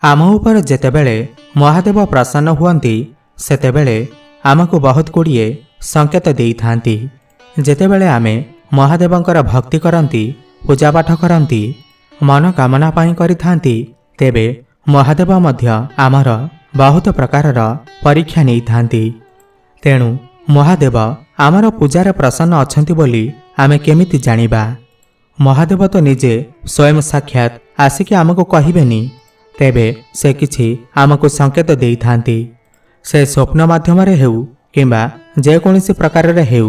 आम उपर जेतेबेले महादेव प्रसन्न हुअन्ति सेतेबेले आमको बहुत गुड़िए संकेत देई थांती। जेतेबेले आमे महादेवंकर भक्ति करंती पूजापाठ करंती मनोकामना पाई करिथांती तेबे महादेव मध्य आमर बहुत प्रकारर परीक्षा नहीं थांती। तेणु महादेव आमर पूजार प्रसन्न अछंती बोली आमे केमिति जानिबा। महादेव तो निजे स्वयं साक्षात आसिकी आमको कहिबेनी, तेबे से किछि आमको संकेत देई थांती। से स्वप्न माध्यम हेउ किंबा जेकोसी प्रकार हेउ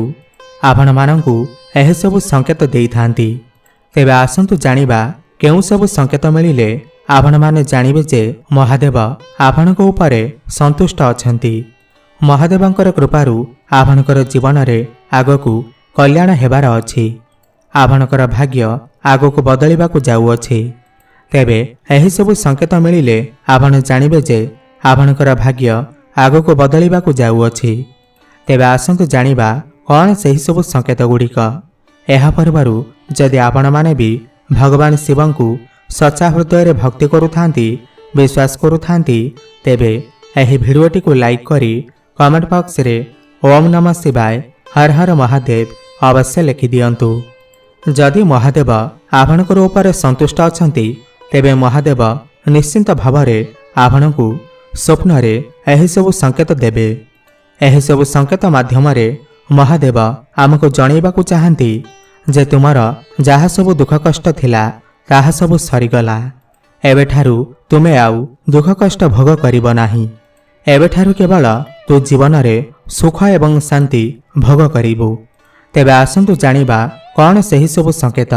आपण मानंकु एहे सबु संकेत देई थांती। तेबे आसंतु जानिबा केउ सबु संकेत मिलिले आपण माने जानिबे जे महादेव आपणको उपरे संतुष्ट अछंती। महादेवंकर कृपारु आपणकर जीवन रे आगकु कल्याण हेबार अछि। आपणकर भाग्य आगकु बदलिबाकु जाउअछि। तेबे एही सबु संकेत मिलिले आपण जानिबे जे आपणकर भाग्य आगकु बदलिबाकु जाउअछि। तेबे आसंतु जानिबा कौन सही सबु संकेत गुड़िक। एहा परबारु जदि आपण माने भी भगवान शिवंकु सच्चा हृदय भक्ति करुथांती विश्वास करुथांती तेबे एही भिडियोटी को लाइक करी कमेंट बॉक्स रे ओम नमः शिवाय हर हर महादेव अवश्य लिखि दियंतु। जदि महादेव आपणकर ऊपर संतुष्ट अछंती तेबे महादेव निश्चिंत भावरे आपणकु स्वप्न रे एही सबु संकेत देबे। एही सबु संकेत माध्यम रे महादेव आमको जणैबाकु चाहंती जे तुमर जहा सबु दुख कष्ट थिला ताहा सबु सरीगला। एबेठारु तुमे आउ दुख कष्ट भोग करिब नाही। एबेठारु केवल तु जीवन रे सुख एवं शांति भोग करिबु। तेबे आसंतु जानिबा कौन सही सबु संकेत।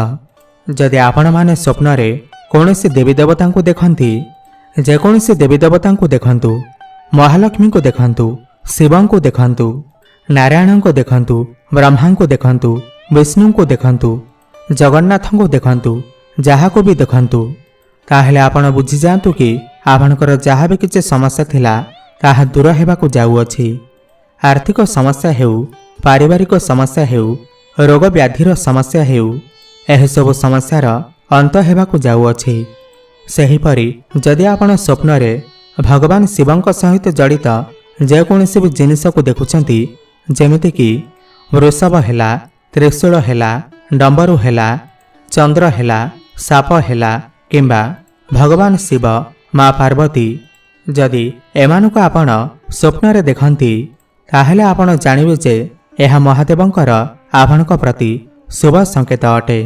जदि आपण माने स्वप्न रे कौनसी देवी देवता को देखंती, जेकोसी देवी देवता को देखंतु, महालक्ष्मी को देखंतु, शिवं को देखंतु, नारायण को देखंतु, ब्रह्मा को देखंतु, विष्णु को देखंतु, जगन्नाथ को देखंतु, जहा को भी देखंतु, ताहेले आपण बुझी जांतु कि आपणकर जहा भी किछि समस्या थिला ताहा दूर हेबाकु जाउअछि। आर्थिक समस्या हेउ, पारिवारिक समस्या हेउ, रोग व्याधिर समस्या हेउ, एहे सब समस्यार अंत हेबाकु जाउअछि। सेहिपरि जदि आपण स्वप्न रे भगवान शिवंक सहित जड़ित जेकोसी भी जिनिस को देखुछंती, जेमिति कि वृषभ हेला, त्रिशूल हेला, डंबरू हेला, चंद्र हेला, साप हेला किंबा भगवान शिव माँ पार्वती जदि एमानुको आपण स्वप्न रे देखंती ताहेले आपण जानिबे जे एहा महादेवंकर आपणक प्रति शुभ संकेत अटे।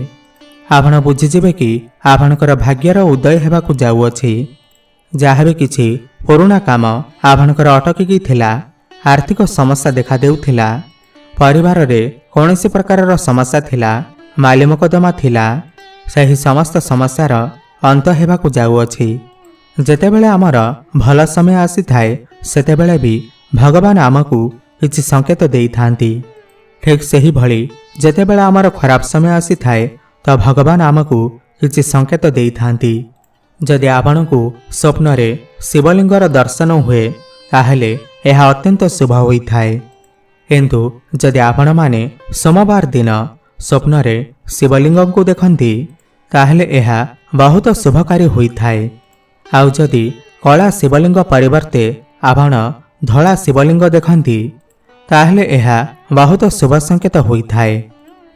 आपण बुझीजिबे कि आपणकर भाग्यर उदय हेबाकु जाउअछि। जहा भी किछि पुरुणा काम आपणकर अटकिकी थिला, आर्थिक समस्या देखा देउथिला, परिवार रे कौनसी प्रकारर समस्या थिला, माली मकदमा थिला, सही समस्त समस्यार अंत हेबाकु जाउअछि। जेतेबेले आमर भल समय आसी थाए सेतेबेले भी भगवान आमकु किछि संकेत देई थांती। ठीक सही भली जेतेबेले आमर खराब समय आसी थाए तो भगवान आमकु किछि संकेत देई थांती। जदि आपणकु स्वप्न रे शिवलिंगर दर्शन हुए ताहेले एहा अत्यंत शुभ होइथाए। किंतु जदि आपण माने सोमवार दिन स्वप्न रे शिवलिंग को देखंती ताहेले एहा बहुत शुभकारी होइथाए। आउ जदि कला शिवलिंग परिवर्ते आपण धला शिवलिंग देखंती ताहेले एहा बहुत शुभ संकेत होइथाए।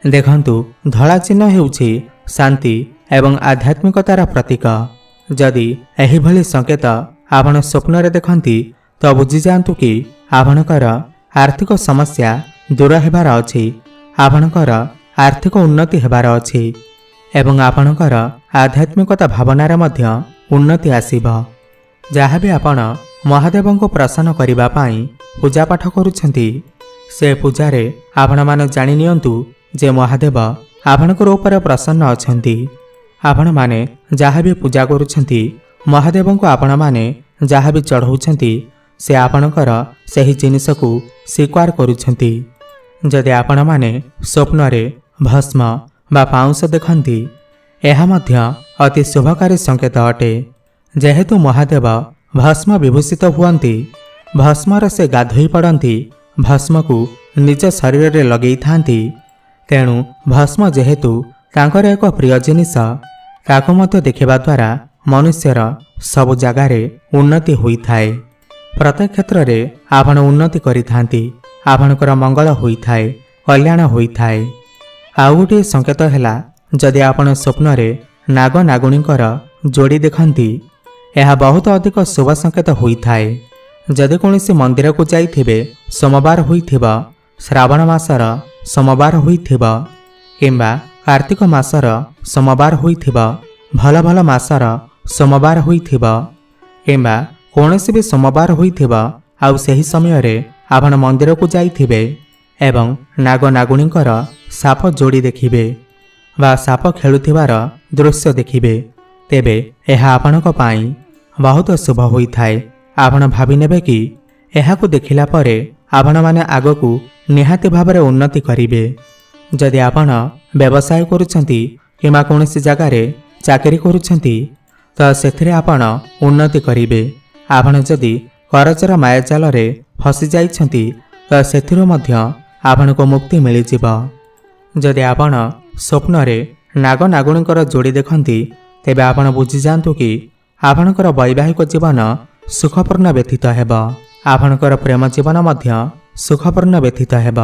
देखंतु धला चिन्ह हेउछि शांति एवं आध्यात्मिकतार प्रतीक। जदि एही भली संकेत आपण स्वप्न रे देखंती तो बुझी जांतु कि आपणकर आर्थिक समस्या दूर हेबार अछि, आपणकर आर्थिक उन्नति हेबार अछि एवं आपणकर आध्यात्मिकता भावनार मध्य उन्नति आसीब। जहा भी आपण महादेवंको प्रसन्न करिबा पई पूजा पाठ करूछंती से पूजारे आपण माने जानि नियंतु जे महादेव आपणकर ऊपर प्रसन्न अछंती। आपण माने जहा भी पूजा करूछंती महादेवंको आपण माने जहा भी चढ़ाउछंती से आपणकर सही जिनिस को स्वीकार करूछंती। जदि आपण माने स्वप्न रे भस्म बा पाउंस देखंती एहा मध्य अति शुभकारी संकेत अटे। जेहेतु महादेव भस्म विभूषित हुअन्ती, भस्मर से गाधोई पड़ती, भस्म को निज शरीर रे लगेई थांती, तेणु भस्म जेहेतु तांकर एक प्रिय जिनिस ताको मध्य देखिबा द्वारा मनुष्यर सबु जगारे उन्नति होइथाए। प्रत्येक क्षेत्र में आपण उन्नति करिथांती, आपणकर मंगल होइथाए, कल्याण होइथाए। आउ गोटे संकेत है जदि आपण स्वप्न रे नाग नागुणींकर जोड़ी देखती, यह बहुत अधिक शुभ संकेत होइथाए। जदि कौनसी मंदिर को जाइथिबे, सोमवार होइथिब, श्रावण मासर सोमवार होइथिब, किंबा कार्तिक मासर सोमवार होइथिब, भल भल मासर सोमवार होइथिब, किंबा कौनसी भी सोमवार होइथिब, आउ सही समय रे आपण मंदिर को जाइथिबे एवं नाग नागुणींकर साप जोड़ी देखिबे बा साप खेलुथिबार दृश्य देखिबे, तेबे यह आपणक पाई बहुत शुभ होइथाए। आपण भाबी नेबे कि एहाकु देखिला परे आपण माने आगकू निहाती भाबरे उन्नति करिबे। जदि आपण व्यवसाय करूछंती किमा कौनसी जगारे चाकरी करूछंती, तो सेथिरे आपण उन्नति करिबे। आपण जदि करजर मायाजाल रे फसी जाइछंती, तो सेथिरो मध्य आपणको मुक्ति मिलिजिब। जदि आपण स्वप्न रे नाग नागुणींकर जोड़ी देखती, तेबे आपण बुझी जातु कि आपणकर वैवाहिक जीवन सुखपूर्ण व्यतीत हेब, आपणकर प्रेम जीवन मध्य सुखपूर्ण व्यतीत हेब।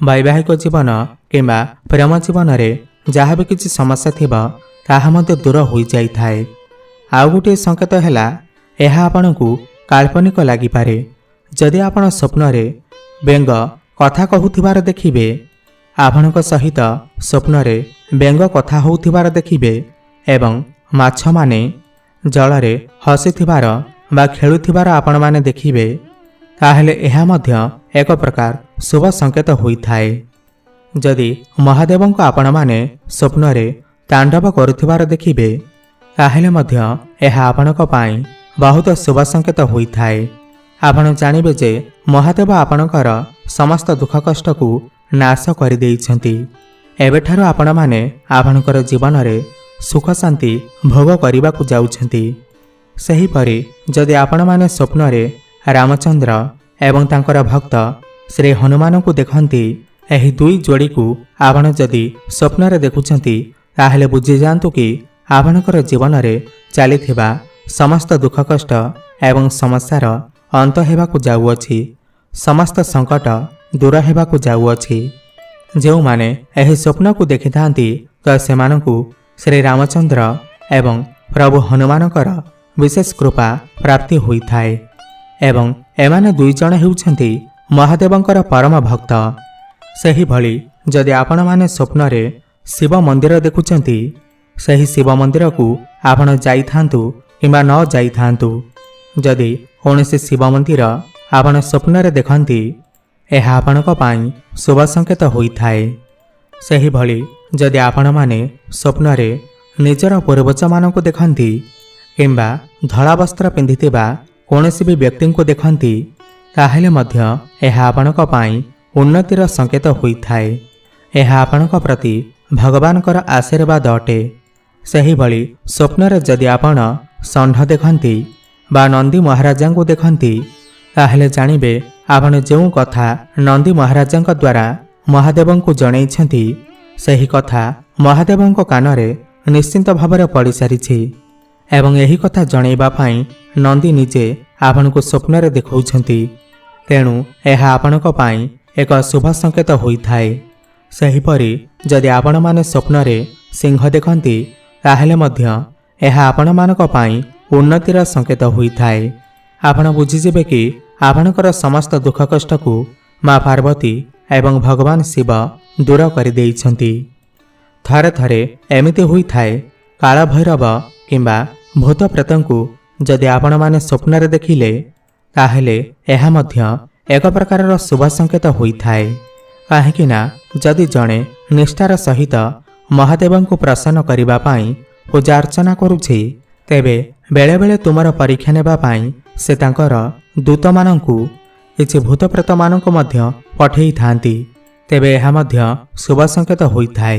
वैवाहिक जीवन किंबा प्रेम जीवन रे जहाँ भी किसी समस्या थिबा ताहा मध्य दूर हो जाइथाए। आउ गोटे संकेत है यह आपणकू काल्पनिक लागिपारे। जदि आपण स्वप्न रे बेंग कथा कहूथिबार देखिबे, आपणक सहित स्वप्न रे बेंग कथा होउथिबार देखिबे एवं माछ माने जल रे हसिथिबार बा खेलुथिबार आपण माने देखिबे, ताहेले एहा मध्य एक प्रकार शुभ संकेत होइथाए। जदि महादेवंको आपण माने स्वप्न रे तांडव करुथिबार देखिबे, ताहेले मध्य एहा आपणक पाई बहुत शुभ संकेत होइथाए। आपण जानिबे जे महादेव आपणकर समस्त दुख कष्ट को नाश कर देइछंती। एबेठारु आपण माने आपणकर जीवन रे सुख शांति भोग करने को जाउछंती। सही परि जदि आपण माने स्वप्न रे रामचंद्र एवं तांकर भक्त श्री हनुमान को देखती, एही दुई जोड़ी को आपण जदि स्वप्न रे देखुछंती, ताहेले बुझी जांतु कि आपणकर जीवन रे चलीथिबा समस्त दुख कष्ट एवं समस्यार अंत हेबाकु जाउअछि, समस्त संकट दूर हेबाकु जाउअछि। जो माने एही स्वप्न को देखि थांती, तो सेमानकु श्री रामचंद्र एवं प्रभु हनुमानकर विशेष कृपा प्राप्ति होइथाए एवं एमाने दुई जण हेउछंती महादेवंकर परम भक्त। सही भली जदि आपण माने स्वप्न रे शिव मंदिर देखुछंती, सही शिव मंदिर को आपण जाइथांतु किंबा न जाइथांतु। जदि कौनसी शिव मंदिर आपण स्वप्न रे देखंती, यह आपणक पाई शुभ संकेत होइथाए। सही भली जदि आपण माने स्वप्न रे निजर पूर्वज मानक देखंती किंबा धला वस्त्र पिंधिथिबा कौनसी भी व्यक्ति को देखंती, ताहेले मध्य यह आपणक पाई उन्नतिर संकेत होइथाए। यह आपणक प्रति भगवानकर आशीर्वाद अटे। सही भली स्वप्न रे जदि आपण षंढ देखंती बा नंदी महाराजा को देखंती, ताहेले जानिबे आपण जो कथा नंदी महाराजा द्वारा महादेव को जनईछंती, सही कथा महादेव कानरे निश्चिंत भाव पड़ सारी एवं यही कथा जनइबा पाई नंदी निजे आपण को स्वप्न रे देखौछंती। तेणु यह आपणक पाई एक शुभ संकेत होइथाए। सेहिपरि जदि आपण माने स्वप्न रे सिंह देखंती, ताहेले मध्य यह आपण मानक पाई उन्नतिर संकेत होइथाए। आपण बुझीजिबे कि आपणकर समस्त दुख कष्ट को माँ पार्वती एवं भगवान शिव दूर कर देइछंती। थरे थरे एमिति होइथाए, काल भैरव किंबा भूत प्रेतंकु जदि आपण माने स्वप्न रे देखिले, ताहेले यह मध्य एक प्रकार शुभ संकेत होइथाए। काहेकि ना जदि जणे निष्ठार सहित महादेव को प्रसन्न करिबा पाई पूजा अर्चना करुछि, तेबे बेले बेले तुमर परीक्षा नेबा पाई से तांकर दूत मानंकु किछि भूत प्रेत मानंकु मध्य पठेई थांती। तेबे यह मध्य शुभ संकेत होइथाए।